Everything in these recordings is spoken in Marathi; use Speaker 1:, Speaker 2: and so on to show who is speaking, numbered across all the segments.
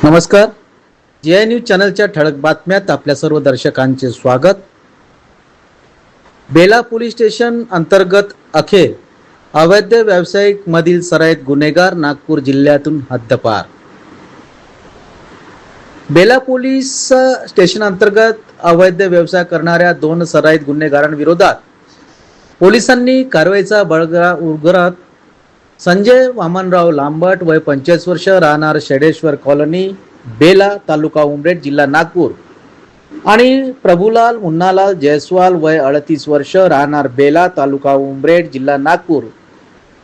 Speaker 1: नमस्कार. जे न्यूज चॅनलच्या ठळक बातम्यात आपल्या सर्व दर्शकांचे स्वागत. बेला पोलीस स्टेशन अंतर्गत अखेर अवैध व्यावसायिक मधील सराईत गुन्हेगार नागपूर जिल्ह्यातून हद्दपार. बेला पोलीस स्टेशन अंतर्गत अवैध व्यवसाय करणाऱ्या 2 सराईत गुन्हेगारांविरोधात पोलिसांनी कारवाईचा बळगा उगारत संजय वामनराव लांबट वय 45 वर्ष राहणार शेडेश्वर कॉलनी बेला तालुका उमरेड जिल्हा नागपूर आणि प्रभुलाल मुन्नालाल जयस्वाल वय 38 वर्ष राहणार बेला तालुका उमरेड जिल्हा नागपूर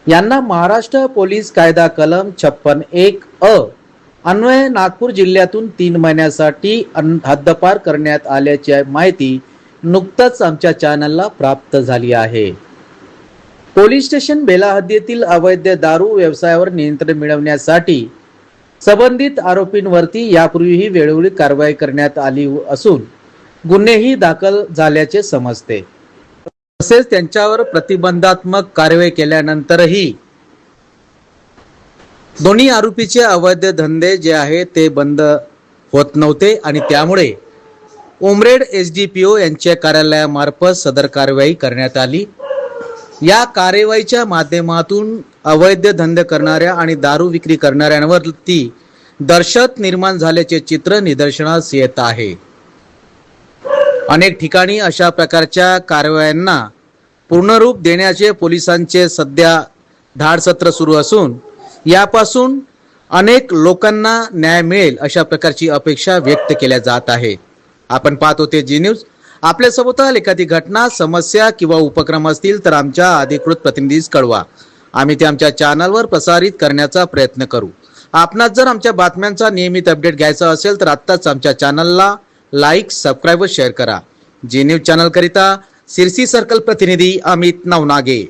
Speaker 1: यांना महाराष्ट्र पोलीस कायदा कलम 56(1)(अ) अन्वये नागपूर जिल्ह्यातून 3 महिन्यासाठी हद्दपार करण्यात आल्याची माहिती नुकताच आमच्या चॅनलला प्राप्त झाली आहे. पोलीस स्टेशन बेला हद्दीतील अवैध दारू व्यवसायावर नियंत्रण मिळवण्यासाठी संबंधित आरोपींवरती यापूर्वीही वेळोवेळी कारवाई करण्यात आली असून गुन्हेही दाखल झाल्याचे समजते. तसेच त्यांच्यावर प्रतिबंधात्मक कारवाई केल्यानंतरही दोन्ही आरोपीचे अवैध धंदे जे आहेत ते बंद होत नव्हते आणि त्यामुळे उमरेड एसडीपीओ यांच्या कार्यालयामार्फत सदर कारवाई करण्यात आली. या कारवाईच्या माध्यमातून अवैध धंदे करणाऱ्या आणि दारू विक्री करणाऱ्यांवरती दहशत निर्माण झाल्याचे चित्र निदर्शनास येत आहे. अनेक ठिकाणी अशा प्रकारच्या कारवायांना पूर्णरूप देण्याचे पोलिसांचे सध्या धाडसत्र सुरू असून यापासून अनेक लोकांना न्याय मिळेल अशा प्रकारची अपेक्षा व्यक्त केल्या जात आहे. आपण पाहत होते जी न्यूज. आपल्या सोबत एखादी घटना, समस्या किंवा उपक्रम असतील तर आमच्या अधिकृत प्रतिनिधीस कळवा. आम्ही ते आमच्या चॅनलवर प्रसारित करण्याचा प्रयत्न करू. आपणास जर आमच्या बातम्यांचा नियमित अपडेट घ्यायचा असेल तर आत्ताच आमच्या चॅनलला लाईक, सबस्क्राईब व शेअर करा. जी न्यूज चॅनल करिता सिरसी सर्कल प्रतिनिधी अमित नवनागे.